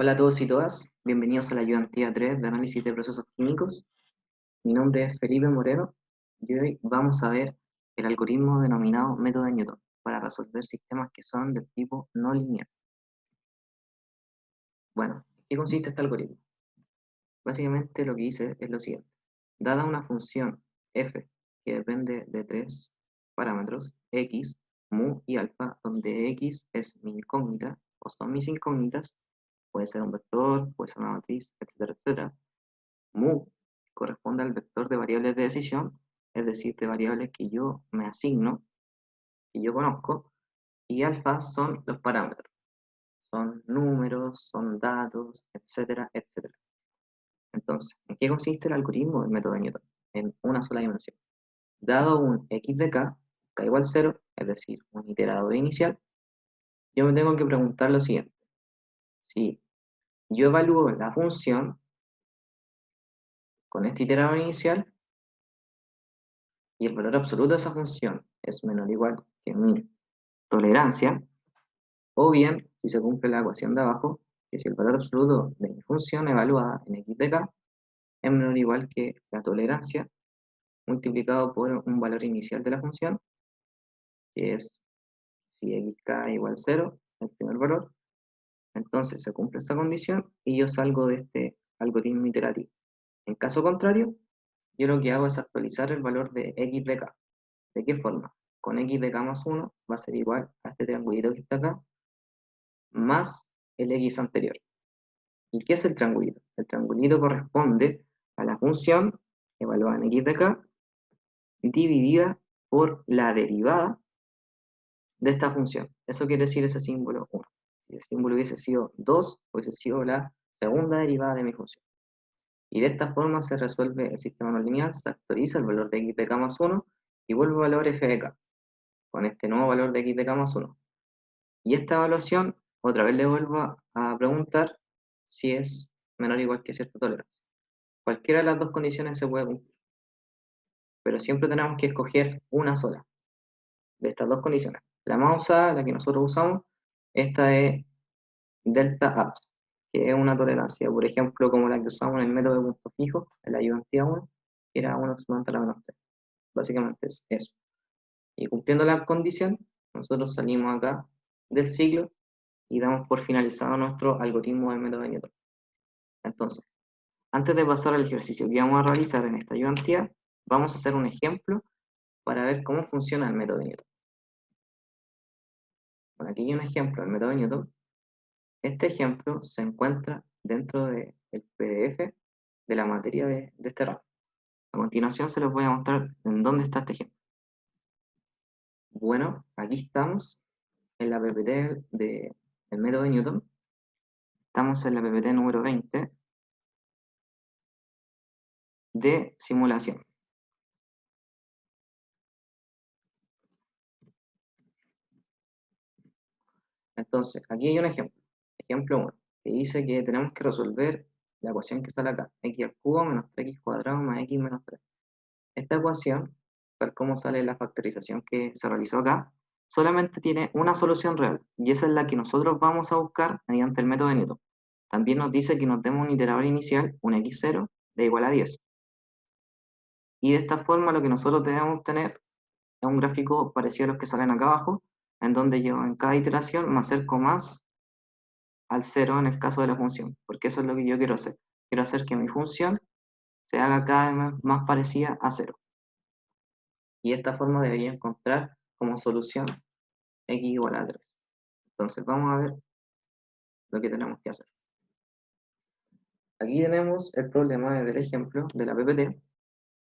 Hola a todos y todas, bienvenidos a la ayudantía 3 de análisis de procesos químicos. Mi nombre es Felipe Moreno y hoy vamos a ver el algoritmo denominado método de Newton para resolver sistemas que son del tipo no lineal. Bueno, ¿en qué consiste este algoritmo? Básicamente lo que dice es lo siguiente. Dada una función f que depende de tres parámetros, x, mu y alfa, donde x es mi incógnita o son mis incógnitas, puede ser un vector, puede ser una matriz, etcétera, etcétera. Mu corresponde al vector de variables de decisión, es decir, de variables que yo me asigno, que yo conozco, y alfa son los parámetros, son números, son datos, etcétera, etcétera. Entonces, ¿en qué consiste el algoritmo del método de Newton? En una sola dimensión. Dado un x de k igual 0, es decir, un iterador inicial, yo me tengo que preguntar lo siguiente. Si yo evalúo la función con este iterador inicial, y el valor absoluto de esa función es menor o igual que mi tolerancia, o bien, si se cumple la ecuación de abajo, que si el valor absoluto de mi función evaluada en x de k es menor o igual que la tolerancia multiplicado por un valor inicial de la función, que es si xk igual 0, el primer valor, entonces se cumple esta condición y yo salgo de este algoritmo iterativo. En caso contrario, yo lo que hago es actualizar el valor de x de k. ¿De qué forma? Con x de k más 1 va a ser igual a este triangulito que está acá, más el x anterior. ¿Y qué es el triangulito? El triangulito corresponde a la función evaluada en x de k dividida por la derivada de esta función. Eso quiere decir ese símbolo 1. Si el símbolo hubiese sido 2, hubiese sido la segunda derivada de mi función. Y de esta forma se resuelve el sistema no lineal, se actualiza el valor de x de k más 1 y vuelve al valor f de k, con este nuevo valor de x de k más 1. Y esta evaluación, otra vez le vuelvo a preguntar si es menor o igual que cierta tolerancia. Cualquiera de las dos condiciones se puede cumplir, pero siempre tenemos que escoger una sola de estas dos condiciones. La más usada, la que nosotros usamos, esta es delta apps, que es una tolerancia, por ejemplo, como la que usamos en el método de punto fijo, en la ayudantía 1, que era 1 exponencial a la menos 3. Básicamente es eso. Y cumpliendo la condición, nosotros salimos acá del ciclo y damos por finalizado nuestro algoritmo del método de Newton. Entonces, antes de pasar al ejercicio que vamos a realizar en esta ayudantía, vamos a hacer un ejemplo para ver cómo funciona el método de Newton. Bueno, aquí hay un ejemplo del método de Newton. Este ejemplo se encuentra dentro del PDF de la materia de este ramo. A continuación se los voy a mostrar en dónde está este ejemplo. Bueno, aquí estamos en la PPT del método de Newton. Estamos en la PPT número 20 de simulación. Entonces, aquí hay un ejemplo. Ejemplo 1, que dice que tenemos que resolver la ecuación que sale acá, x al cubo menos 3x cuadrado más x menos 3. Esta ecuación, tal como sale la factorización que se realizó acá, solamente tiene una solución real, y esa es la que nosotros vamos a buscar mediante el método de Newton. También nos dice que nos demos un iterador inicial, un x0, de igual a 10. Y de esta forma lo que nosotros debemos obtener es un gráfico parecido a los que salen acá abajo, en donde yo en cada iteración me acerco más al cero en el caso de la función, porque eso es lo que yo quiero hacer. Quiero hacer que mi función se haga cada vez más parecida a cero. Y de esta forma debería encontrar como solución x igual a 3. Entonces vamos a ver lo que tenemos que hacer. Aquí tenemos el problema del ejemplo de la PPT,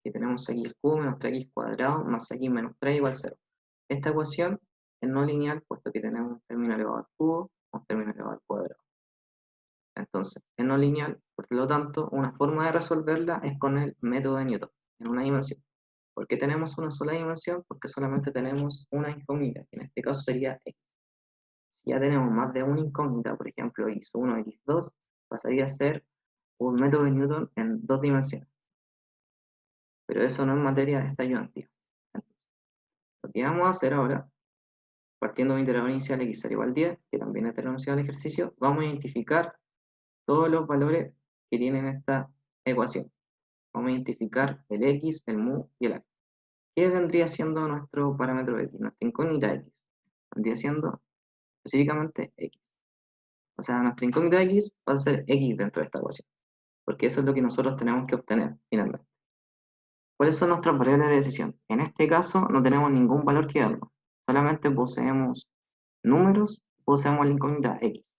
que tenemos x al cubo menos 3x cuadrado más x menos 3 igual a 0. Esta ecuación es no lineal, puesto que tenemos un término elevado al cubo, un término elevado al cuadrado. Entonces, es no lineal, por lo tanto, una forma de resolverla es con el método de Newton, en una dimensión. ¿Por qué tenemos una sola dimensión? Porque solamente tenemos una incógnita, que en este caso sería x. Si ya tenemos más de una incógnita, por ejemplo, x1, x2, pasaría a ser un método de Newton en dos dimensiones. Pero eso no es materia de esta ayudantía. Entonces, lo que vamos a hacer ahora, partiendo de un iterador inicial x igual a 10, que también es el enunciado del ejercicio, vamos a identificar todos los valores que tienen esta ecuación. Vamos a identificar el x, el mu y el a. ¿Qué vendría siendo nuestro parámetro x? Nuestra incógnita x. Vendría siendo específicamente x. O sea, nuestra incógnita x va a ser x dentro de esta ecuación, porque eso es lo que nosotros tenemos que obtener finalmente. ¿Cuáles son nuestras variables de decisión? En este caso no tenemos ningún valor que darnos, solamente poseemos números, poseemos la incógnita x.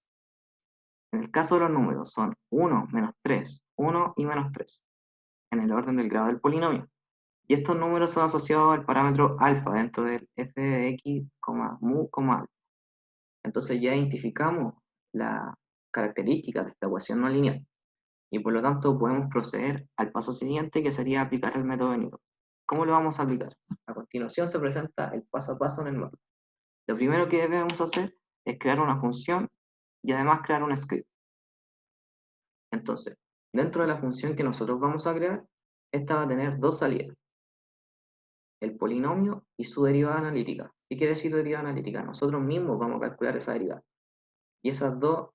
En el caso de los números son 1, menos 3, 1 y menos 3, en el orden del grado del polinomio. Y estos números son asociados al parámetro alfa dentro del f de x, mu, alfa. Entonces ya identificamos las características de esta ecuación no lineal. Y por lo tanto podemos proceder al paso siguiente, que sería aplicar el método de Newton. ¿Cómo lo vamos a aplicar? A continuación se presenta el paso a paso en el MATLAB. Lo primero que debemos hacer es crear una función y además crear un script. Entonces, dentro de la función que nosotros vamos a crear, esta va a tener dos salidas: el polinomio y su derivada analítica. ¿Qué quiere decir derivada analítica? Nosotros mismos vamos a calcular esa derivada. Y esas dos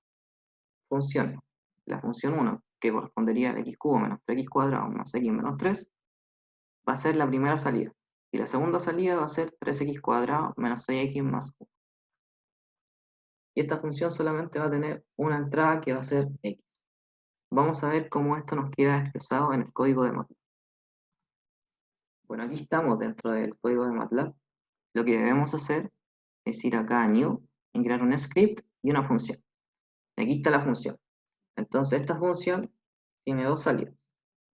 funciones, la función 1, que correspondería al x cubo menos 3x cuadrado más x menos 3, va a ser la primera salida. Y la segunda salida va a ser 3x cuadrado menos 6x más 1. Y esta función solamente va a tener una entrada que va a ser x. Vamos a ver cómo esto nos queda expresado en el código de MATLAB. Bueno, aquí estamos dentro del código de MATLAB. Lo que debemos hacer es ir acá a New, y crear un script y una función. Y aquí está la función. Entonces esta función tiene dos salidas,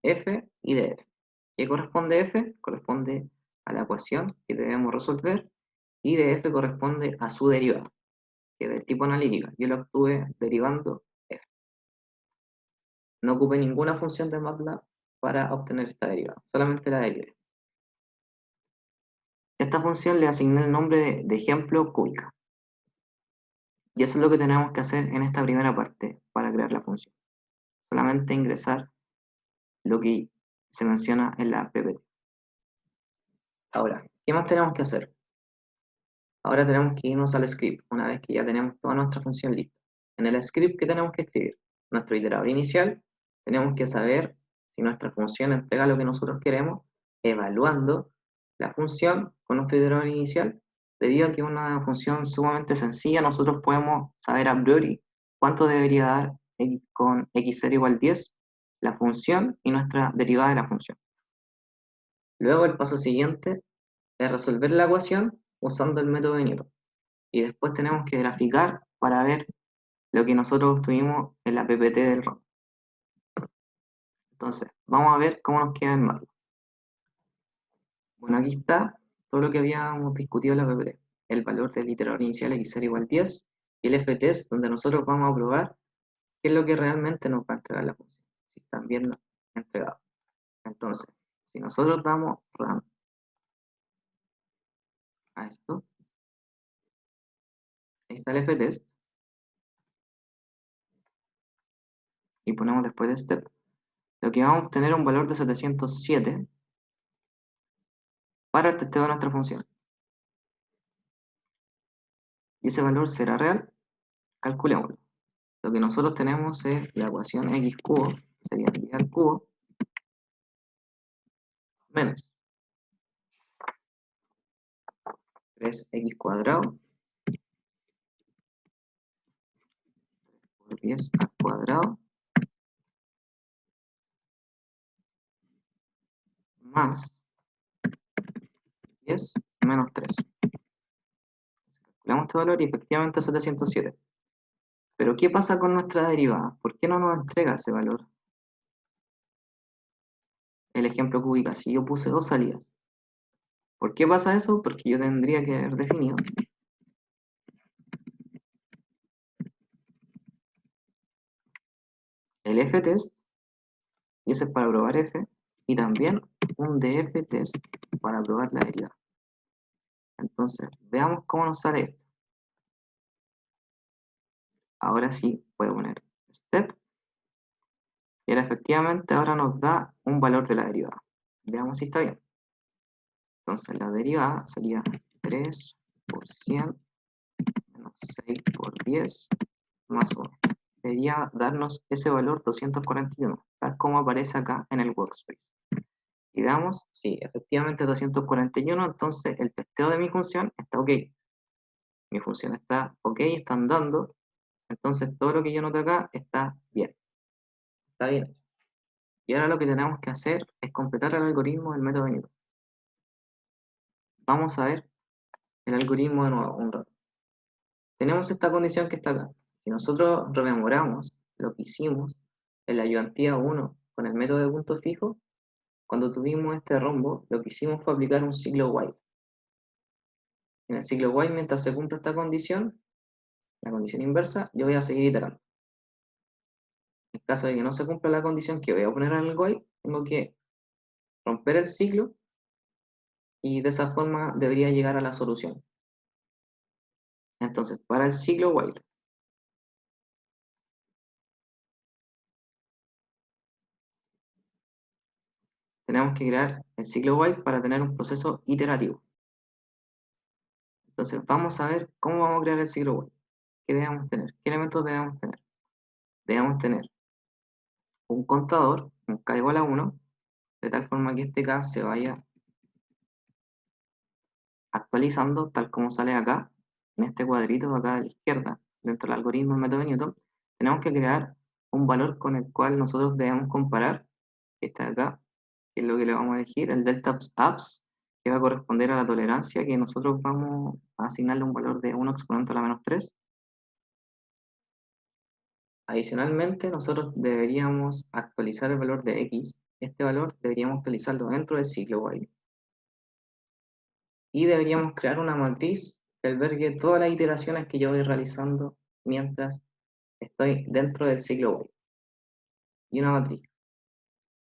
f y df. ¿Qué corresponde f? Corresponde a la ecuación que debemos resolver, y df corresponde a su derivada, que es del tipo analítica. Yo lo obtuve derivando f. No ocupé ninguna función de MATLAB para obtener esta derivada, solamente la derivé. Esta función le asigné el nombre de ejemplo cúbica. Y eso es lo que tenemos que hacer en esta primera parte para crear la función. Solamente ingresar lo que se menciona en la PPT. Ahora, ¿qué más tenemos que hacer? Ahora tenemos que irnos al script, una vez que ya tenemos toda nuestra función lista. En el script, ¿qué tenemos que escribir? Nuestro iterador inicial. Tenemos que saber si nuestra función entrega lo que nosotros queremos, evaluando la función con nuestro iterador inicial. Debido a que es una función sumamente sencilla, nosotros podemos saber a priori cuánto debería dar x con x0 igual 10, la función y nuestra derivada de la función. Luego el paso siguiente es resolver la ecuación usando el método de Newton. Y después tenemos que graficar para ver lo que nosotros obtuvimos en la PPT del ROM. Entonces, vamos a ver cómo nos queda en MATLAB. Bueno, aquí está todo lo que habíamos discutido en la PPT. El valor del iterador inicial x0 igual 10 y el f-test, donde nosotros vamos a probar qué es lo que realmente nos va a entregar la función, si están bien entregados. Entonces, si nosotros damos run a esto, ahí está el f-test, y ponemos después de step, lo que vamos a obtener es un valor de 707 para el testeo de nuestra función. Y ese valor será real, calculémoslo. Lo que nosotros tenemos es la ecuación x cubo, sería 10 al cubo, menos 3x cuadrado por 10 al cuadrado, más 10 menos 3. Calculamos este valor y efectivamente es 707. Pero ¿qué pasa con nuestra derivada? ¿Por qué no nos entrega ese valor? El ejemplo cúbico, si yo puse dos salidas. ¿Por qué pasa eso? Porque yo tendría que haber definido el f-test, y ese es para probar f, y también un df-test para probar la derivada. Entonces, veamos cómo nos sale esto. Ahora sí, voy a poner step, y ahora efectivamente ahora nos da un valor de la derivada. Veamos si está bien. Entonces la derivada sería 3 por 100 menos 6 por 10 más 1. debería darnos ese valor 241, tal como aparece acá en el workspace. Y veamos, sí, efectivamente 241, entonces el testeo de mi función está ok. Mi función está ok, está andando, entonces todo lo que yo noto acá está bien hecho. Y ahora lo que tenemos que hacer es completar el algoritmo del método de Newton. Vamos a ver el algoritmo de nuevo un rato. Tenemos esta condición que está acá. Si nosotros rememoramos lo que hicimos en la ayudantía 1 con el método de punto fijo, cuando tuvimos este rombo, lo que hicimos fue aplicar un ciclo while. En el ciclo while, mientras se cumpla esta condición, la condición inversa, yo voy a seguir iterando. En caso de que no se cumpla la condición que voy a poner en el while, tengo que romper el ciclo y de esa forma debería llegar a la solución. Entonces, para el ciclo while, tenemos que crear el ciclo while para tener un proceso iterativo. Entonces, vamos a ver cómo vamos a crear el ciclo while. ¿Qué debemos tener? ¿Qué elementos debemos tener? Debemos tener un contador, un k igual a 1, de tal forma que este k se vaya actualizando tal como sale acá, en este cuadrito de acá a la izquierda, dentro del algoritmo del método de Newton. Tenemos que crear un valor con el cual nosotros debemos comparar, que está acá, que es lo que le vamos a elegir, el delta abs, que va a corresponder a la tolerancia, que nosotros vamos a asignarle un valor de 1 exponente a la menos 3. Adicionalmente, nosotros deberíamos actualizar el valor de x. Este valor deberíamos actualizarlo dentro del ciclo while. Y deberíamos crear una matriz que albergue todas las iteraciones que yo voy realizando mientras estoy dentro del ciclo while. Y una matriz.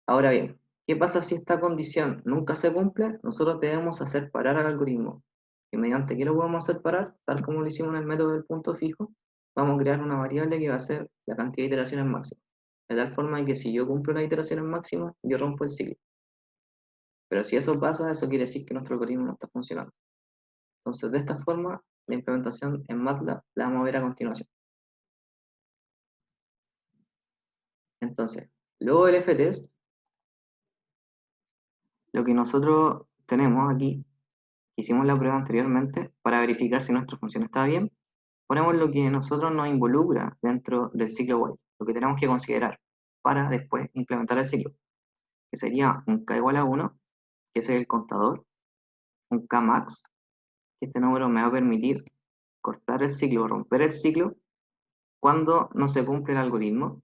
Ahora bien, ¿qué pasa si esta condición nunca se cumple? Nosotros debemos hacer parar al algoritmo. Y mediante qué lo podemos hacer parar, tal como lo hicimos en el método del punto fijo, vamos a crear una variable que va a ser la cantidad de iteraciones máximas. De tal forma que si yo cumplo las iteraciones máximas, yo rompo el ciclo. Pero si eso pasa, eso quiere decir que nuestro algoritmo no está funcionando. Entonces, de esta forma, la implementación en MATLAB la vamos a ver a continuación. Entonces, luego del ftest, lo que nosotros tenemos aquí, hicimos la prueba anteriormente para verificar si nuestra función está bien, ponemos lo que nosotros nos involucra dentro del ciclo while, lo que tenemos que considerar para después implementar el ciclo, que sería un k igual a 1, que es el contador, un k max, que este número me va a permitir cortar el ciclo o romper el ciclo cuando no se cumple el algoritmo.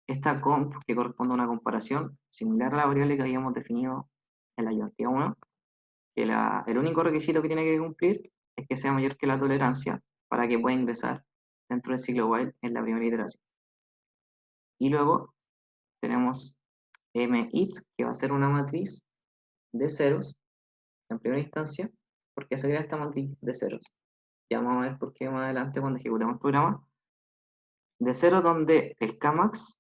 Esta comp, que corresponde a una comparación similar a la variable que habíamos definido en la ayudantía 1, que el único requisito que tiene que cumplir es que sea mayor que la tolerancia para que pueda ingresar dentro del ciclo while en la primera iteración. Y luego tenemos mIt, que va a ser una matriz de ceros en primera instancia. ¿Por qué se crea esta matriz de ceros? Ya vamos a ver por qué más adelante cuando ejecutemos el programa. De ceros donde el Kmax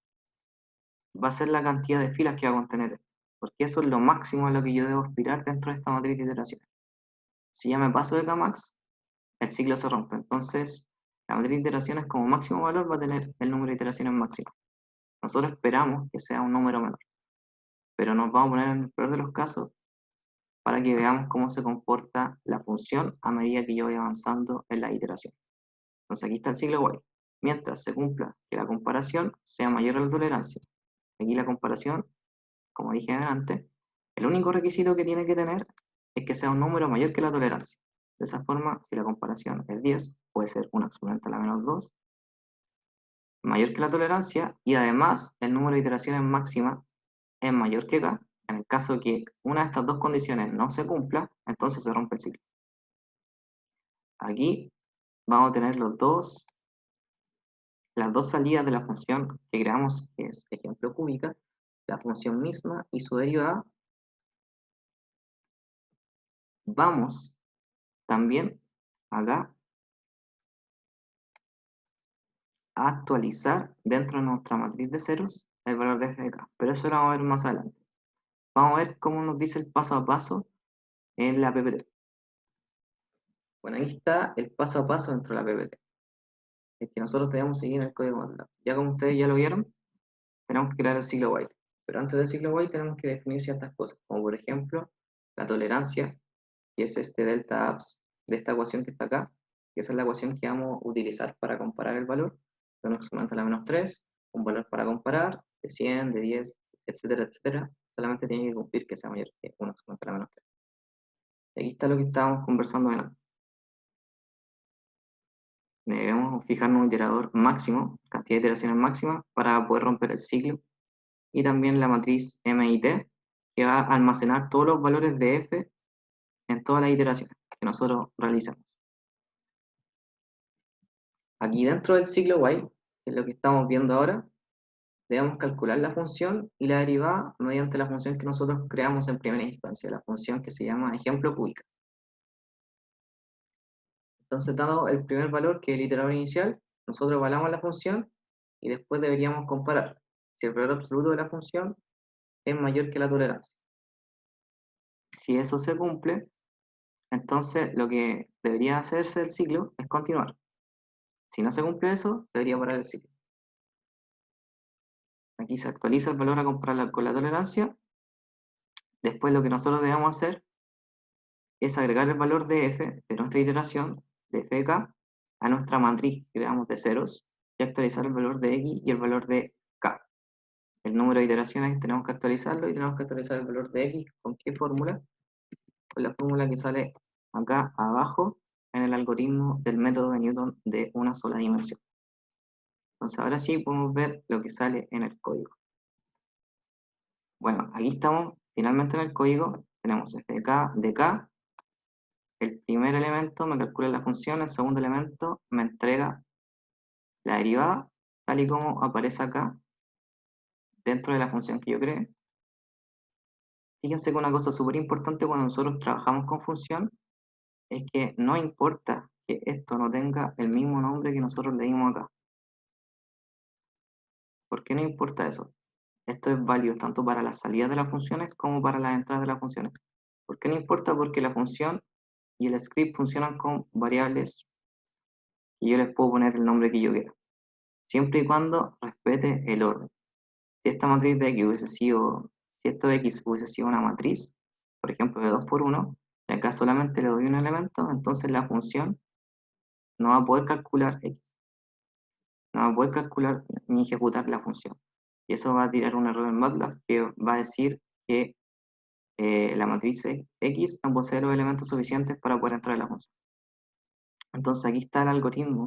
va a ser la cantidad de filas que va a contener esto, porque eso es lo máximo a lo que yo debo aspirar dentro de esta matriz de iteraciones. Si ya me paso de Kmax, el ciclo se rompe. Entonces, la matriz de iteraciones como máximo valor va a tener el número de iteraciones máximo. Nosotros esperamos que sea un número menor, pero nos vamos a poner en el peor de los casos para que veamos cómo se comporta la función a medida que yo voy avanzando en la iteración. Entonces aquí está el ciclo while. Mientras se cumpla que la comparación sea mayor a la tolerancia. Aquí la comparación, como dije antes, el único requisito que tiene que tener es que sea un número mayor que la tolerancia. De esa forma, si la comparación es 10, puede ser 1 exponente a la menos 2, mayor que la tolerancia, y además el número de iteraciones máxima es mayor que k. En el caso que una de estas dos condiciones no se cumpla, entonces se rompe el ciclo. Aquí vamos a tener las dos salidas de la función que creamos, que es ejemplo cúbica, la función misma y su derivada. Vamos también acá a actualizar dentro de nuestra matriz de ceros el valor de f de k, pero eso lo vamos a ver más adelante. Vamos a ver cómo nos dice el paso a paso en la PPT. Bueno, ahí está el paso a paso dentro de la PPT. el que nosotros debemos seguir en el código MATLAB. Ya como ustedes ya lo vieron, tenemos que crear el ciclo while. Pero antes del ciclo while tenemos que definir ciertas cosas, como por ejemplo la tolerancia, que es este delta abs de esta ecuación que está acá, que esa es la ecuación que vamos a utilizar para comparar el valor de un exponente a la menos 3, un valor para comparar de 100, de 10, etcétera, etcétera. Solamente tiene que cumplir que sea mayor que 1 exponente a la menos 3. Y aquí está lo que estábamos conversando antes. Debemos fijar un iterador máximo, cantidad de iteraciones máxima, para poder romper el ciclo. Y también la matriz MIT, que va a almacenar todos los valores de f en todas las iteraciones que nosotros realicemos. Aquí dentro del ciclo while, que es lo que estamos viendo ahora, debemos calcular la función y la derivada mediante la función que nosotros creamos en primera instancia, la función que se llama ejemplo cúbica. Entonces, dado el primer valor, que es el iterador inicial, nosotros evaluamos la función y después deberíamos comparar si el valor absoluto de la función es mayor que la tolerancia. Si eso se cumple, entonces lo que debería hacerse el ciclo es continuar. Si no se cumple eso, debería parar el ciclo. Aquí se actualiza el valor a compararla con la tolerancia. Después lo que nosotros debemos hacer es agregar el valor de f de nuestra iteración, de f de k, a nuestra matriz que creamos de ceros, y actualizar el valor de x y el valor de k. El número de iteraciones tenemos que actualizarlo y tenemos que actualizar el valor de x. ¿Con qué fórmula? Con la fórmula que sale acá abajo en el algoritmo del método de Newton de una sola dimensión. Entonces ahora sí podemos ver lo que sale en el código. Bueno, aquí estamos finalmente en el código. Tenemos f de k. El primer elemento me calcula la función, el segundo elemento me entrega la derivada, tal y como aparece acá, dentro de la función que yo creé. Fíjense que una cosa súper importante cuando nosotros trabajamos con función es que no importa que esto no tenga el mismo nombre que nosotros le dimos acá. ¿Por qué no importa eso? Esto es válido tanto para las salidas de las funciones como para las entradas de las funciones. ¿Por qué no importa? Porque la función y el script funcionan con variables y yo les puedo poner el nombre que yo quiera, siempre y cuando respete el orden. Si esta matriz de X hubiese sido, si esto de X hubiese sido una matriz, por ejemplo de 2 por 1, y acá solamente le doy un elemento, entonces la función no va a poder calcular X, no va a poder calcular ni ejecutar la función. Y eso va a tirar un error en MATLAB que va a decir que la matriz X no posee los elementos suficientes para poder entrar en la función. Entonces aquí está el algoritmo,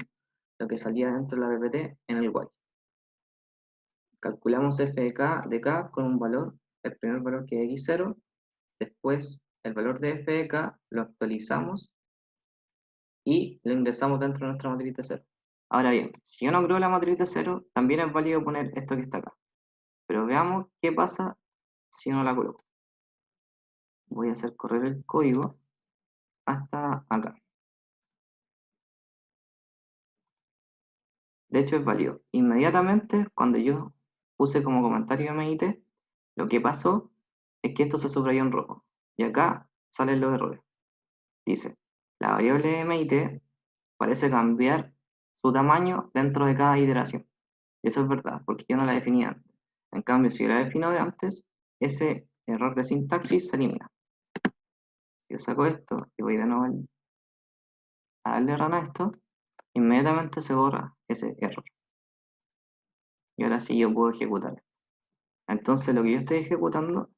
lo que salía dentro de la PPT en el while. Calculamos f de k con un valor, el primer valor que es x0, después el valor de f de k lo actualizamos y lo ingresamos dentro de nuestra matriz de 0. Ahora bien, si yo no creo la matriz de 0, también es válido poner esto que está acá. Pero veamos qué pasa si yo no la coloco. Voy a hacer correr el código hasta acá. De hecho es válido. Inmediatamente, cuando yo puse como comentario MIT, lo que pasó es que esto se subrayó en rojo. Y acá salen los errores. Dice, la variable MIT parece cambiar su tamaño dentro de cada iteración. Y eso es verdad, porque yo no la definí antes. En cambio, si yo la defino de antes, ese error de sintaxis se elimina. Si yo saco esto y voy de nuevo a darle run a esto, inmediatamente se borra ese error. Y ahora sí yo puedo ejecutar esto. Entonces lo que yo estoy ejecutando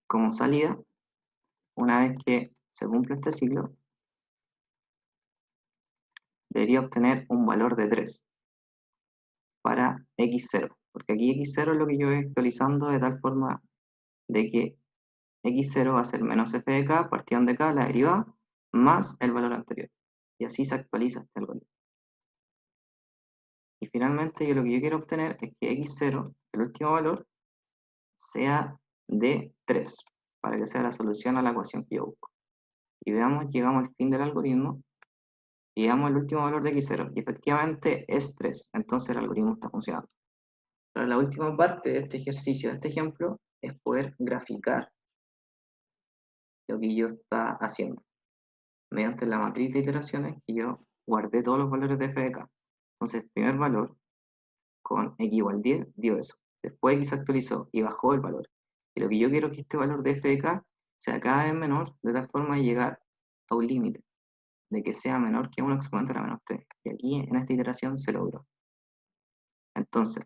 como salida, una vez que se cumple este ciclo, debería obtener un valor de 3 para x0, porque aquí x0 es lo que yo voy actualizando de tal forma de que x0 va a ser menos f de k, partición de k, la derivada, más el valor anterior. Y así se actualiza este algoritmo. Y finalmente lo que yo quiero obtener es que x0, el último valor, sea de 3, para que sea la solución a la ecuación que yo busco. Y veamos, llegamos al fin del algoritmo, y veamos el último valor de x0, y efectivamente es 3, entonces el algoritmo está funcionando. Ahora, la última parte de este ejercicio, de este ejemplo, es poder graficar lo que yo está haciendo mediante la matriz de iteraciones que yo guardé todos los valores de f de k. Entonces, el primer valor con x igual 10 dio eso. Después x se actualizó y bajó el valor. Y lo que yo quiero es que este valor de f de k sea cada vez menor, de tal forma de llegar a un límite, de que sea menor que 1 exponente a la menos 3. Y aquí, en esta iteración, se logró. Entonces,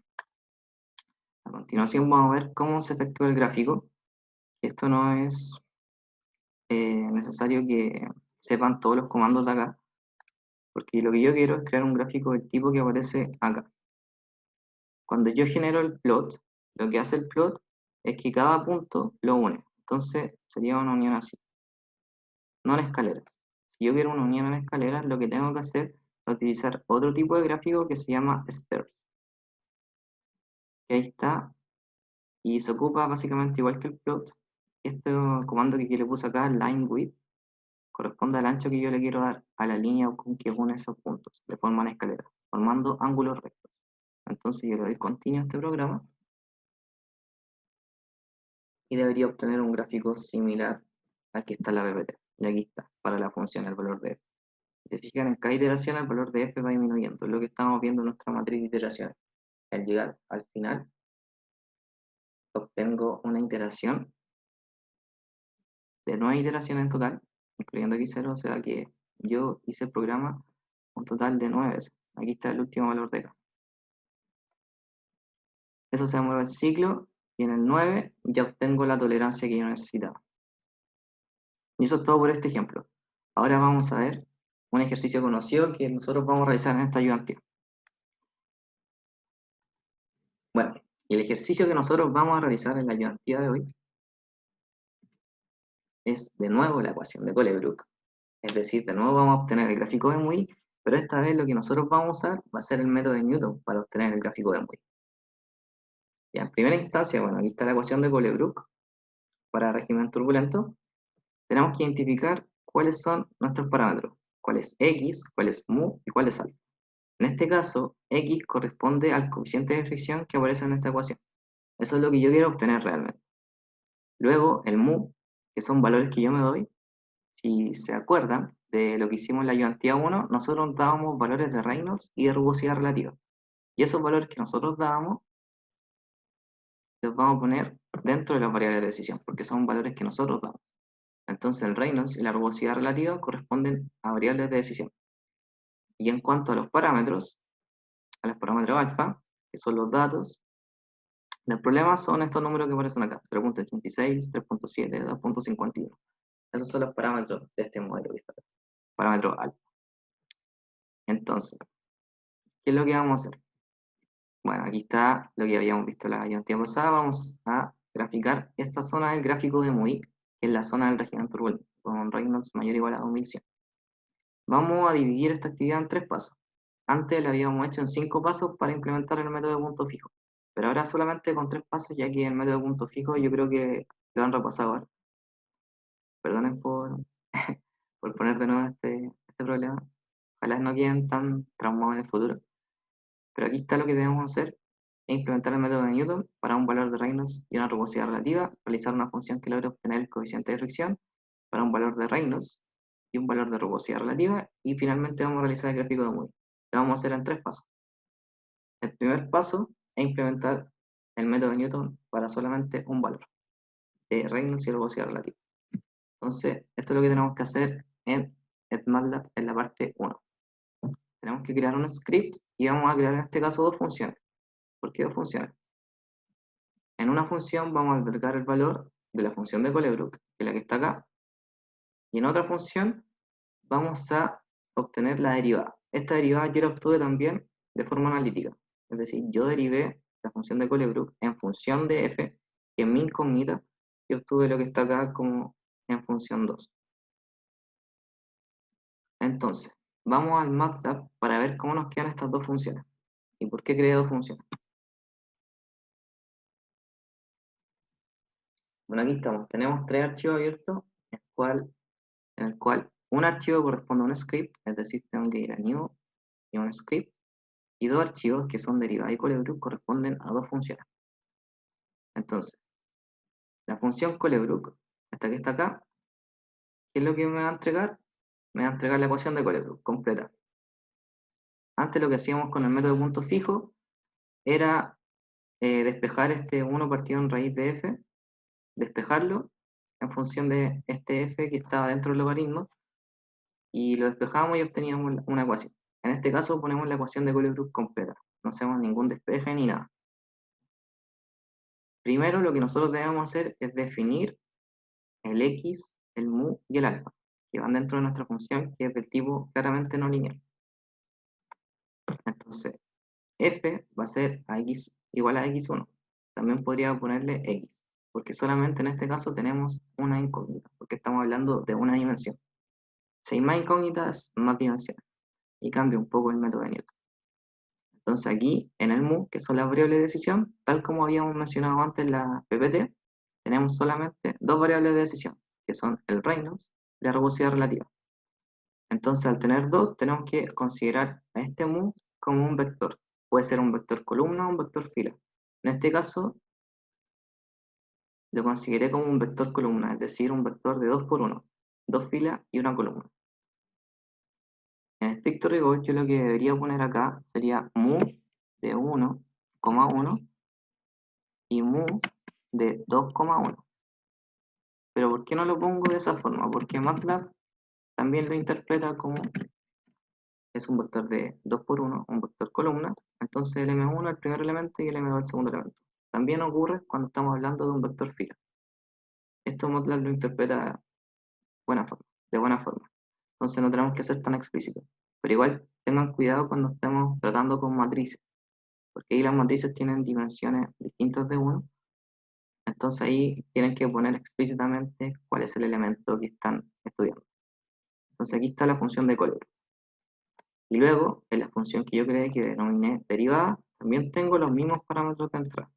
a continuación vamos a ver cómo se efectúa el gráfico. Esto no es necesario que sepan todos los comandos de acá, porque lo que yo quiero es crear un gráfico del tipo que aparece acá. Cuando yo genero el plot, lo que hace el plot es que cada punto lo une. Entonces sería una unión así, no en escaleras. Si yo quiero una unión en escaleras, lo que tengo que hacer es utilizar otro tipo de gráfico que se llama stairs. Que ahí está, y se ocupa básicamente igual que el plot. Este comando que yo le puse acá, line width, corresponde al ancho que yo le quiero dar a la línea con que une esos puntos, de forma en escalera, formando ángulos rectos. Entonces yo le doy continuo a este programa y debería obtener un gráfico similar al que está en la PPT. Y aquí está, para la función, el valor de f. Si se fijan, en cada iteración el valor de f va disminuyendo. Es lo que estamos viendo en nuestra matriz de iteraciones. Al llegar al final, obtengo una iteración de 9 iteraciones en total, incluyendo aquí 0, o sea que yo hice el programa un total de 9 veces. Aquí está el último valor de k. Eso se demora el ciclo y en el 9 ya obtengo la tolerancia que yo necesitaba. Y eso es todo por este ejemplo. Ahora vamos a ver un ejercicio conocido que nosotros vamos a realizar en esta ayudantía. Bueno, y el ejercicio que nosotros vamos a realizar en la ayudantía de hoy es de nuevo la ecuación de Colebrook. Es decir, de nuevo vamos a obtener el gráfico de Muy, pero esta vez lo que nosotros vamos a usar va a ser el método de Newton para obtener el gráfico de Muy. Ya, en primera instancia, bueno, aquí está la ecuación de Colebrook para régimen turbulento. Tenemos que identificar cuáles son nuestros parámetros, cuál es x, cuál es mu y cuál es alfa. En este caso, x corresponde al coeficiente de fricción que aparece en esta ecuación. Eso es lo que yo quiero obtener realmente. Luego, el mu, que son valores que yo me doy. Si se acuerdan de lo que hicimos en la ayudantía 1, nosotros dábamos valores de Reynolds y de rugosidad relativa. Y esos valores que nosotros dábamos, los vamos a poner dentro de las variables de decisión, porque son valores que nosotros damos. Entonces, el Reynolds y la rugosidad relativa corresponden a variables de decisión. Y en cuanto a los parámetros alfa, que son los datos, el problema son estos números que aparecen acá, 3.86, 3.7, 2.51. Esos son los parámetros de este modelo, parámetro alfa. Entonces, ¿qué es lo que vamos a hacer? Bueno, aquí está lo que habíamos visto la ayudantía pasada. Vamos a graficar esta zona del gráfico de Muy, que es la zona del régimen turbulento, con Reynolds mayor o igual a 2100. Vamos a dividir esta actividad en 3 pasos. Antes la habíamos hecho en 5 pasos para implementar el método de punto fijo, pero ahora solamente con 3 pasos, ya que el método de punto fijo yo creo que lo han repasado ahora. Perdonen por poner de nuevo este problema. Ojalá no queden tan traumados en el futuro. Pero aquí está lo que debemos hacer: es implementar el método de Newton para un valor de Reynolds y una rugosidad relativa, realizar una función que logre obtener el coeficiente de fricción para un valor de Reynolds y un valor de rugosidad relativa, y finalmente vamos a realizar el gráfico de Muy. Lo vamos a hacer en 3 pasos. El primer paso es implementar el método de Newton para solamente un valor de Reynolds y rugosidad relativa. Entonces, esto es lo que tenemos que hacer en MATLAB en la parte 1. Tenemos que crear un script y vamos a crear en este caso 2 funciones. ¿Por qué 2 funciones? En una función vamos a albergar el valor de la función de Colebrook, que es la que está acá, y en otra función vamos a obtener la derivada. Esta derivada yo la obtuve también de forma analítica, es decir, yo derivé la función de Colebrook en función de f, que es mi incógnita, y obtuve lo que está acá como en función 2. Entonces, vamos al MATLAB para ver cómo nos quedan estas 2 funciones y por qué creé 2 funciones. Bueno, aquí estamos, tenemos 3 archivos abiertos, en el cual un archivo corresponde a un script, es decir, tengo que ir a new y un script, y 2 archivos que son derivada y Colebrook corresponden a 2 funciones. Entonces, la función Colebrook, esta que está acá, ¿qué es lo que me va a entregar? Me va a entregar la ecuación de Colebrook completa. Antes lo que hacíamos con el método de punto fijo era despejar este 1 partido en raíz de f, despejarlo en función de este f que estaba dentro del logaritmo, y lo despejamos y obteníamos una ecuación. En este caso ponemos la ecuación de Colebrook completa, no hacemos ningún despeje ni nada. Primero lo que nosotros debemos hacer es definir el x, el mu y el alfa, que van dentro de nuestra función, que es del tipo claramente no lineal. Entonces, f va a ser a x igual a x1. También podría ponerle x, porque solamente en este caso tenemos una incógnita, porque estamos hablando de una dimensión. Si hay más incógnitas, más dimensiones, y cambia un poco el método de Newton. Entonces aquí, en el mu, que son las variables de decisión, tal como habíamos mencionado antes en la PPT, tenemos solamente dos variables de decisión, que son el Reynolds y la rugosidad relativa. Entonces, al tener dos, tenemos que considerar a este mu como un vector. Puede ser un vector columna o un vector fila. En este caso, lo consideré como un vector columna, es decir, un vector de 2 por 1, dos filas y una columna. En estricto rigor, yo lo que debería poner acá sería mu de 1,1 y mu de 2,1. Pero ¿por qué no lo pongo de esa forma? Porque MATLAB también lo interpreta como es un vector de 2 por 1, un vector columna, entonces el M1 es el primer elemento y el M2 el segundo elemento. También ocurre cuando estamos hablando de un vector fila. Esto MATLAB lo interpreta de buena forma. Entonces no tenemos que ser tan explícitos. Pero igual tengan cuidado cuando estemos tratando con matrices, porque ahí las matrices tienen dimensiones distintas de 1. Entonces ahí tienen que poner explícitamente cuál es el elemento que están estudiando. Entonces aquí está la función de Colebrook. Y luego, en la función que yo creé que denominé derivada, también tengo los mismos parámetros de entrada.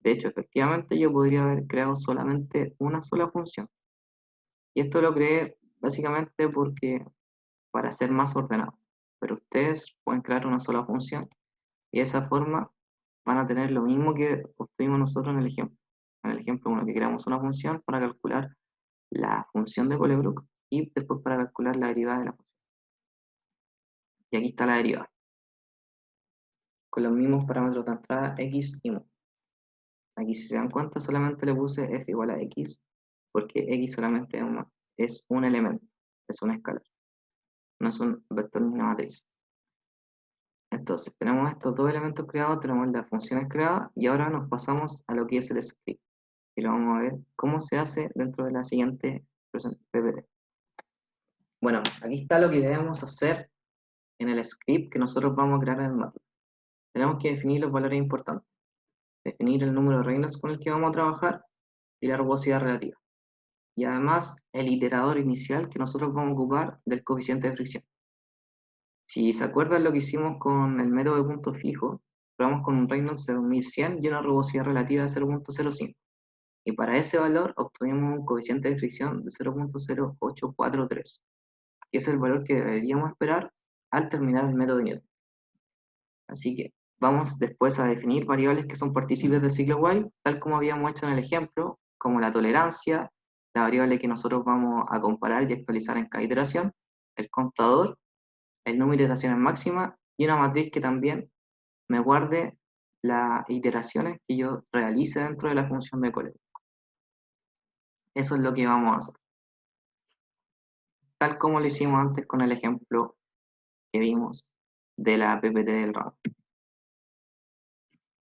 De hecho, efectivamente yo podría haber creado solamente una sola función. Y esto lo creé básicamente porque para ser más ordenado. Pero ustedes pueden crear una sola función y de esa forma van a tener lo mismo que obtuvimos nosotros en el ejemplo. En el ejemplo 1 que creamos una función para calcular la función de Colebrook y después para calcular la derivada de la función. Y aquí está la derivada, con los mismos parámetros de entrada x y mu. Aquí si se dan cuenta solamente le puse f igual a x, porque x solamente es un elemento, es una escalar, no es un vector ni una matriz. Entonces tenemos estos dos elementos creados, tenemos las funciones creadas y ahora nos pasamos a lo que es el script. Y lo vamos a ver cómo se hace dentro de la siguiente PPT. Bueno, aquí está lo que debemos hacer en el script que nosotros vamos a crear en el MATLAB. Tenemos que definir los valores importantes, definir el número de Reynolds con el que vamos a trabajar y la rugosidad relativa. Y además el iterador inicial que nosotros vamos a ocupar del coeficiente de fricción. Si se acuerdan lo que hicimos con el método de punto fijo, probamos con un Reynolds de 2100 y una rugosidad relativa de 0,05. Y para ese valor obtuvimos un coeficiente de fricción de 0,0843, que es el valor que deberíamos esperar al terminar el método de Newton. Así que vamos después a definir variables que son partícipes del ciclo while, tal como habíamos hecho en el ejemplo, como la tolerancia, la variable que nosotros vamos a comparar y actualizar en cada iteración, el contador, el número de iteraciones máximas y una matriz que también me guarde las iteraciones que yo realice dentro de la función de Colebrook. Eso es lo que vamos a hacer, tal como lo hicimos antes con el ejemplo que vimos de la PPT del RAM.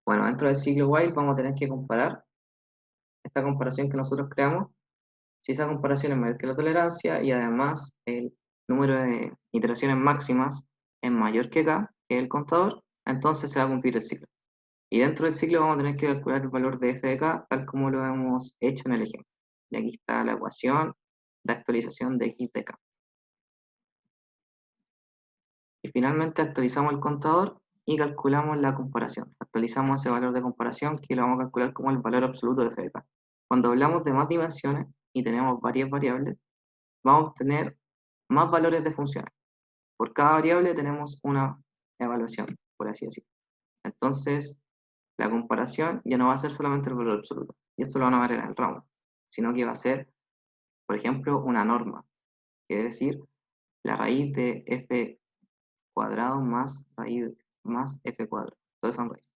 Bueno, dentro del ciclo while vamos a tener que comparar esta comparación que nosotros creamos, si esa comparación es mayor que la tolerancia y además el número de iteraciones máximas es mayor que K, que es el contador, entonces se va a cumplir el ciclo. Y dentro del ciclo vamos a tener que calcular el valor de f de K, tal como lo hemos hecho en el ejemplo. Y aquí está la ecuación de actualización de x de K. Y finalmente actualizamos el contador y calculamos la comparación. Actualizamos ese valor de comparación que lo vamos a calcular como el valor absoluto de f de K. Cuando hablamos de más dimensiones y tenemos varias variables, vamos a obtener más valores de funciones. Por cada variable tenemos una evaluación, por así decirlo. Entonces, la comparación ya no va a ser solamente el valor absoluto, y esto lo van a ver en el round, sino que va a ser, por ejemplo, una norma, es decir, la raíz de f cuadrado más raíz más f cuadrado. Todo son raíces.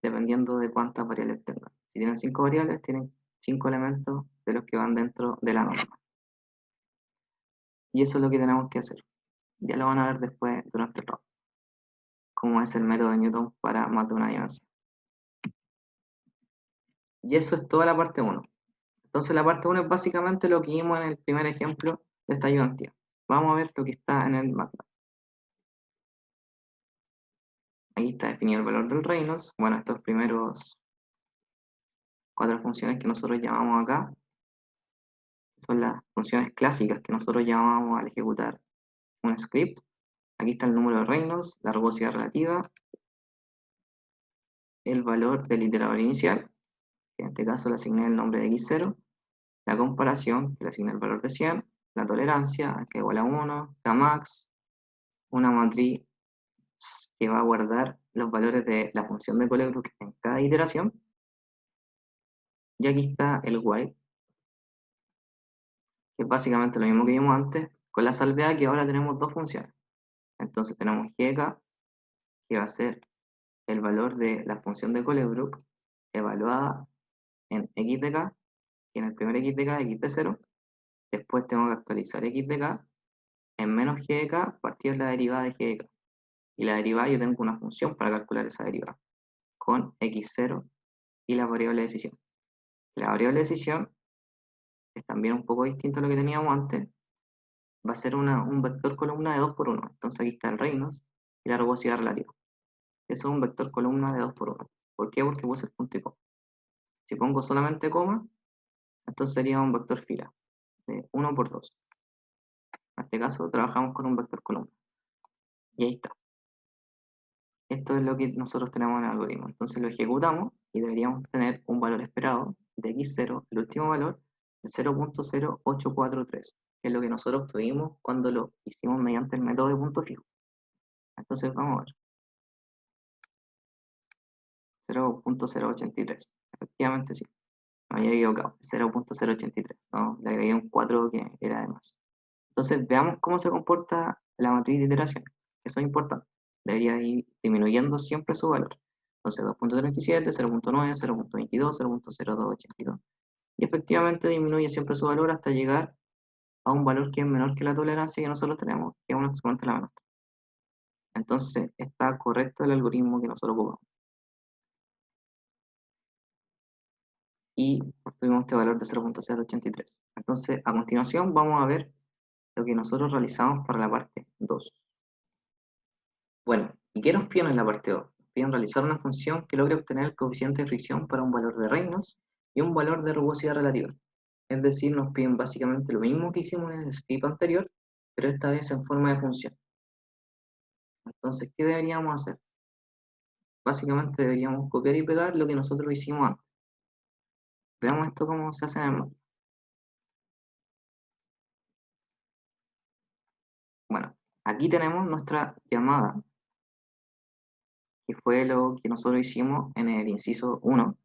Dependiendo de cuántas variables tengan. Si tienen 5 variables, tienen 5 elementos de los que van dentro de la norma. Y eso es lo que tenemos que hacer. Ya lo van a ver después durante el rato. Cómo es el método de Newton para más de una dimensión. Y eso es toda la parte 1. Entonces la parte 1 es básicamente lo que vimos en el primer ejemplo de esta ayudantía. Vamos a ver lo que está en el MATLAB. Aquí está definido el valor del Reynolds. Bueno, estos primeros 4 funciones que nosotros llamamos acá son las funciones clásicas que nosotros llamamos al ejecutar un script. Aquí está el número de Reynolds, la rugosidad relativa, el valor del iterador inicial, que en este caso le asigné el nombre de x0, la comparación, que le asigné el valor de 100, la tolerancia, que es igual a 1, Kmax, una matriz que va a guardar los valores de la función de Colebrook en cada iteración, y aquí está el while, que es básicamente lo mismo que vimos antes, con la salvedad que ahora tenemos dos funciones. Entonces tenemos gk, que va a ser el valor de la función de Colebrook evaluada en x de k, y en el primer x de k, x de 0, después tengo que actualizar x de k en menos g de k partido de la derivada de g de k. Y la derivada yo tengo una función para calcular esa derivada, con x0 y la variable de decisión. La variable de decisión es también un poco distinto a lo que teníamos antes, va a ser un vector columna de 2 por 1. Entonces aquí está el Reynolds y la rugosidad relativa. Eso es un vector columna de 2 por 1. ¿Por qué? Porque puse el punto y coma. Si pongo solamente coma, entonces sería un vector fila de 1 por 2. En este caso trabajamos con un vector columna. Y ahí está. Esto es lo que nosotros tenemos en el algoritmo. Entonces lo ejecutamos y deberíamos tener un valor esperado de x0, el último valor, de 0.0843, que es lo que nosotros obtuvimos cuando lo hicimos mediante el método de punto fijo. Entonces vamos a ver. 0.083. Efectivamente sí. Me había equivocado. 0.083. ¿No? Le agregué un 4 que era de más. Entonces veamos cómo se comporta la matriz de iteración. Eso es importante. Debería ir disminuyendo siempre su valor. Entonces 2.37, 0.9, 0.22, 0.0282. Y efectivamente disminuye siempre su valor hasta llegar a un valor que es menor que la tolerancia que nosotros tenemos, que es un exponente a la menos 3. Entonces está correcto el algoritmo que nosotros ocupamos. Y obtuvimos este valor de 0.083. Entonces, a continuación vamos a ver lo que nosotros realizamos para la parte 2. Bueno, ¿y qué nos piden en la parte 2? Nos piden realizar una función que logre obtener el coeficiente de fricción para un valor de Reynolds y un valor de rugosidad relativa. Es decir, nos piden básicamente lo mismo que hicimos en el script anterior, pero esta vez en forma de función. Entonces, ¿qué deberíamos hacer? Básicamente deberíamos copiar y pegar lo que nosotros hicimos antes. Veamos esto cómo se hace en el MATLAB. Bueno, aquí tenemos nuestra llamada, que fue lo que nosotros hicimos en el inciso 1.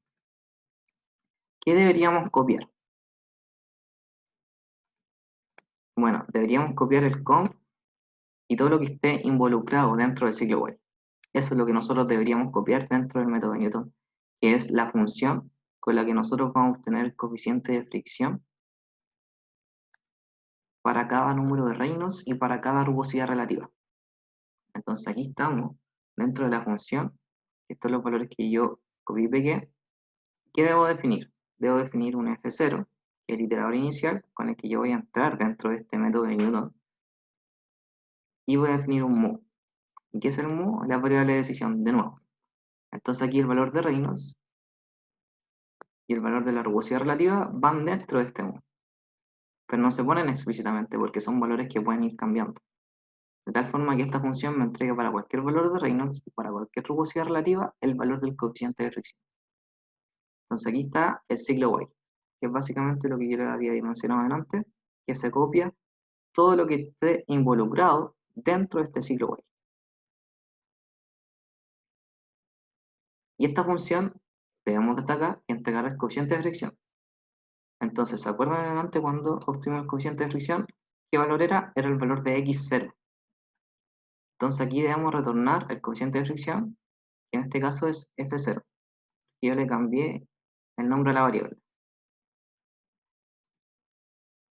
¿Qué deberíamos copiar? Bueno, deberíamos copiar el conf y todo lo que esté involucrado dentro del ciclo while. Eso es lo que nosotros deberíamos copiar dentro del método de Newton, que es la función con la que nosotros vamos a obtener el coeficiente de fricción para cada número de Reynolds y para cada rugosidad relativa. Entonces aquí estamos dentro de la función, estos son los valores que yo copié y pegué. ¿Qué debo definir? Debo definir un F0, que es el iterador inicial, con el que yo voy a entrar dentro de este método de Newton, y voy a definir un mu. ¿Y qué es el mu? La variable de decisión, de nuevo. Entonces aquí el valor de Reynolds y el valor de la rugosidad relativa van dentro de este mu, pero no se ponen explícitamente porque son valores que pueden ir cambiando. De tal forma que esta función me entrega para cualquier valor de Reynolds y para cualquier rugosidad relativa el valor del coeficiente de fricción. Entonces aquí está el ciclo while, que es básicamente lo que yo les había mencionado antes, que se copia todo lo que esté involucrado dentro de este ciclo while. Y esta función debemos destacar y entregar el coeficiente de fricción. Entonces, ¿se acuerdan de antes cuando obtuvimos el coeficiente de fricción? ¿Qué valor era? Era el valor de x0. Entonces aquí debemos retornar el coeficiente de fricción, que en este caso es F0. Yo le cambié el nombre a la variable.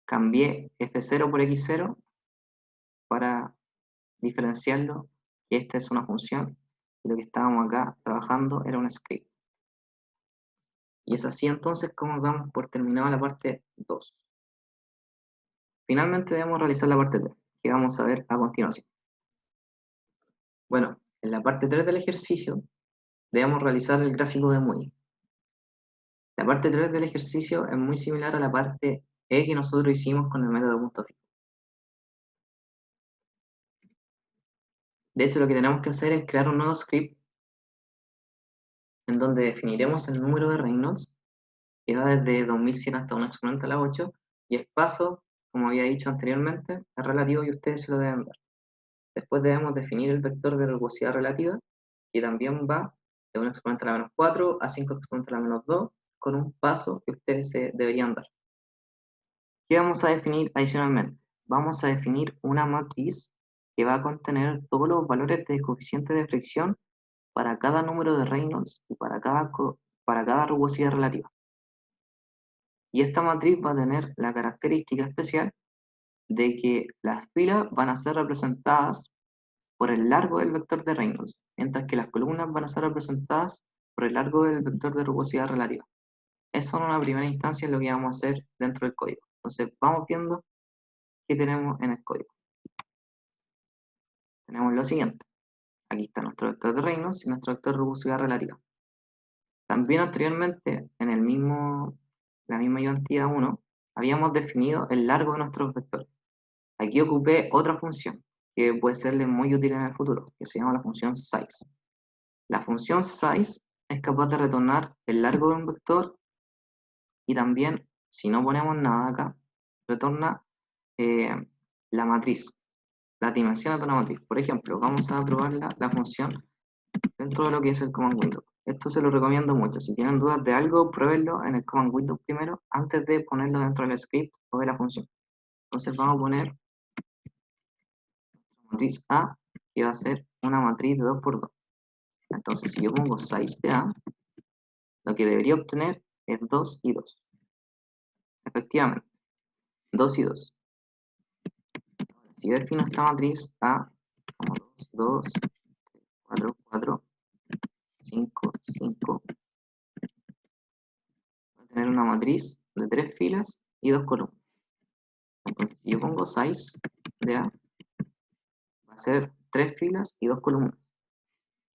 Cambié F0 por X0 para diferenciarlo, que esta es una función, y lo que estábamos acá trabajando era un script. Y es así entonces como damos por terminada la parte 2. Finalmente debemos realizar la parte 3, que vamos a ver a continuación. Bueno, en la parte 3 del ejercicio debemos realizar el gráfico de Moody. La parte 3 del ejercicio es muy similar a la parte E que nosotros hicimos con el método de punto fijo. De hecho, lo que tenemos que hacer es crear un nuevo script en donde definiremos el número de Reynolds, que va desde 2100 hasta un exponente a la 8, y el paso, como había dicho anteriormente, es relativo y ustedes se lo deben dar. Después debemos definir el vector de rugosidad relativa, que también va de un exponente a la menos 4 a 5 exponentes a la menos 2, con un paso que ustedes se deberían dar. ¿Qué vamos a definir adicionalmente? Vamos a definir una matriz que va a contener todos los valores de coeficiente de fricción para cada número de Reynolds y para cada rugosidad relativa. Y esta matriz va a tener la característica especial de que las filas van a ser representadas por el largo del vector de Reynolds, mientras que las columnas van a ser representadas por el largo del vector de rugosidad relativa. Eso en una primera instancia es lo que vamos a hacer dentro del código. Entonces vamos viendo qué tenemos en el código. Tenemos lo siguiente. Aquí está nuestro vector de Reynolds y nuestro vector de rugosidad relativa. También anteriormente, en la misma ayudantía 1, habíamos definido el largo de nuestros vectores. Aquí ocupé otra función que puede serle muy útil en el futuro, que se llama la función size. La función size es capaz de retornar el largo de un vector y también, si no ponemos nada acá, retorna la matriz, las dimensiones de una matriz. Por ejemplo, vamos a probar la función dentro de lo que es el command window. Esto se lo recomiendo mucho. Si tienen dudas de algo, pruébenlo en el command window primero, antes de ponerlo dentro del script o de la función. Entonces vamos a poner matriz A, que va a ser una matriz de 2 por 2. Entonces, si yo pongo size de A, lo que debería obtener es 2 y 2. Efectivamente, 2 y 2. Si yo defino esta matriz A como 2, 2, 4, 4, 5, 5, va a tener una matriz de 3 filas y 2 columnas. Entonces, si yo pongo size de A, va a ser 3 filas y 2 columnas.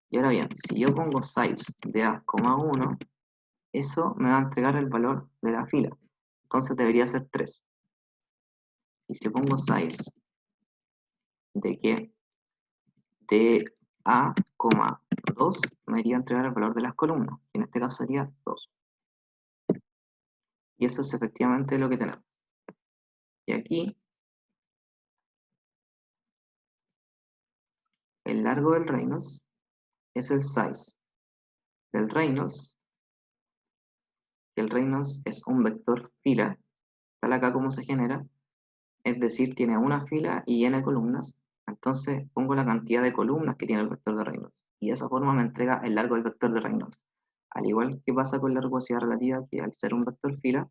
Y ahora bien, si yo pongo size de A, 1, eso me va a entregar el valor de la fila. Entonces debería ser 3. Y si pongo size de que de A, 2, me iría a entregar el valor de las columnas. Y en este caso sería 2. Y eso es efectivamente lo que tenemos. Y aquí, el largo del Reynolds es el size del Reynolds, que el Reynolds es un vector fila, tal acá como se genera, es decir, tiene una fila y n columnas. Entonces pongo la cantidad de columnas que tiene el vector de Reynolds. Y de esa forma me entrega el largo del vector de Reynolds. Al igual que pasa con la rugosidad relativa, que al ser un vector fila,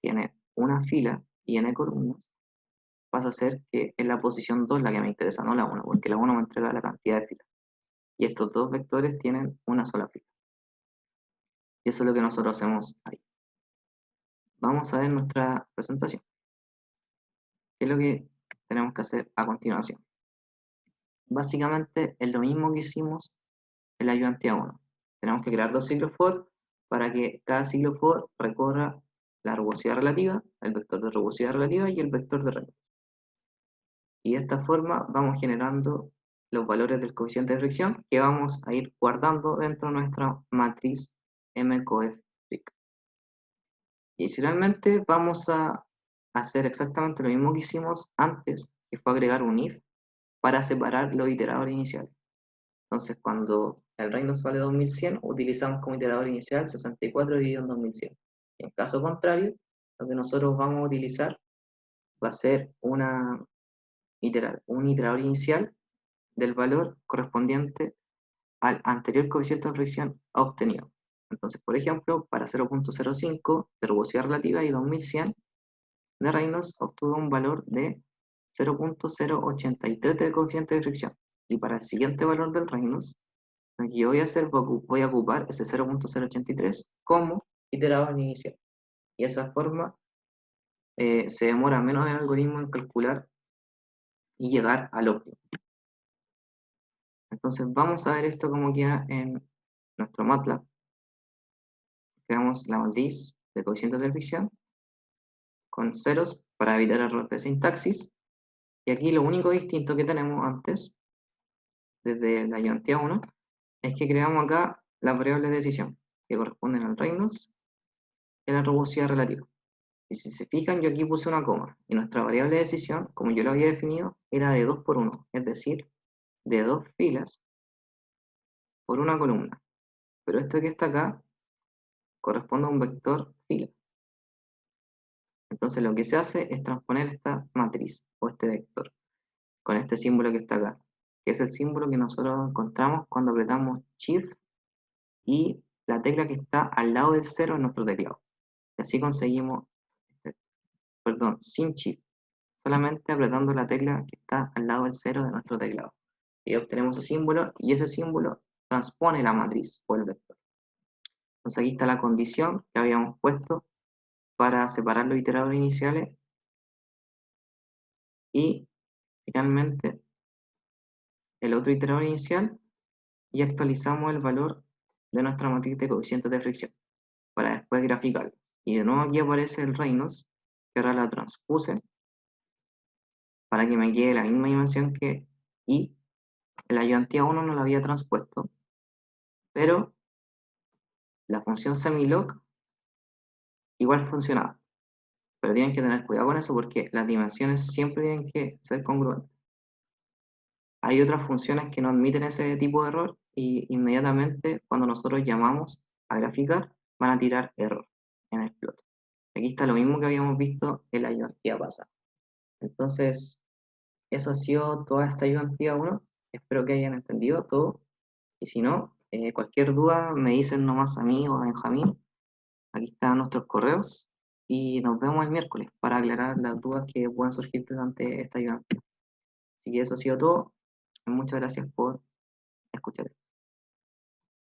tiene una fila y n columnas, pasa a ser que es la posición 2 la que me interesa, no la 1, porque la 1 me entrega la cantidad de filas. Y estos dos vectores tienen una sola fila. Y eso es lo que nosotros hacemos ahí. Vamos a ver nuestra presentación. ¿Qué es lo que tenemos que hacer a continuación? Básicamente es lo mismo que hicimos en la ayudantía 1. Tenemos que crear dos ciclos for para que cada ciclo for recorra la rugosidad relativa, el vector de rugosidad relativa y el vector de Reynolds. Y de esta forma vamos generando los valores del coeficiente de fricción que vamos a ir guardando dentro de nuestra matriz mcof-fric. Y finalmente vamos a hacer exactamente lo mismo que hicimos antes, que fue agregar un if para separar los iteradores iniciales. Entonces, cuando el Reynolds vale 2100, utilizamos como iterador inicial 64 dividido en 2100. En caso contrario, lo que nosotros vamos a utilizar va a ser un iterador inicial del valor correspondiente al anterior coeficiente de fricción obtenido. Entonces, por ejemplo, para 0.05 de rugosidad relativa y 2100 de Reynolds obtuvo un valor de 0.083 del coeficiente de fricción. Y para el siguiente valor del Reynolds, lo que yo voy a hacer, voy a ocupar ese 0.083 como iterador inicial. Y de esa forma se demora menos el algoritmo en calcular y llegar al óptimo. Entonces vamos a ver esto como queda en nuestro MATLAB. Creamos la matriz de coeficientes de fricción con ceros para evitar errores de sintaxis. Y aquí lo único distinto que tenemos antes, desde la ayudantía 1, es que creamos acá las variables de decisión, que corresponden al Reynolds y a la rugosidad relativa. Y si se fijan, yo aquí puse una coma, y nuestra variable de decisión, como yo lo había definido, era de 2 por 1, es decir, de 2 filas por una columna. Pero esto que está acá corresponde a un vector fila. Entonces lo que se hace es transponer esta matriz o este vector con este símbolo que está acá, que es el símbolo que nosotros encontramos cuando apretamos Shift y la tecla que está al lado del 0 en nuestro teclado. Y así conseguimos, perdón, sin Shift, solamente apretando la tecla que está al lado del 0 de nuestro teclado. Y obtenemos ese símbolo, y ese símbolo transpone la matriz o el vector. Entonces aquí está la condición que habíamos puesto para separar los iteradores iniciales y finalmente el otro iterador inicial, y actualizamos el valor de nuestra matriz de coeficientes de fricción para después graficarlo. Y de nuevo aquí aparece el Reynolds, que ahora la transpuse para que me quede la misma dimensión que y el ayudantía 1 no la había transpuesto, pero la función semilog igual funcionaba. Pero tienen que tener cuidado con eso porque las dimensiones siempre tienen que ser congruentes. Hay otras funciones que no admiten ese tipo de error y inmediatamente cuando nosotros llamamos a graficar van a tirar error en el plot. Aquí está lo mismo que habíamos visto en la ayudantía pasada. Entonces, eso ha sido toda esta ayudantía 1. Espero que hayan entendido todo. Y si no, cualquier duda me dicen nomás a mí o a Benjamín. Aquí están nuestros correos. Y nos vemos el miércoles para aclarar las dudas que puedan surgir durante esta ayudantía. Así que eso ha sido todo. Muchas gracias por escuchar.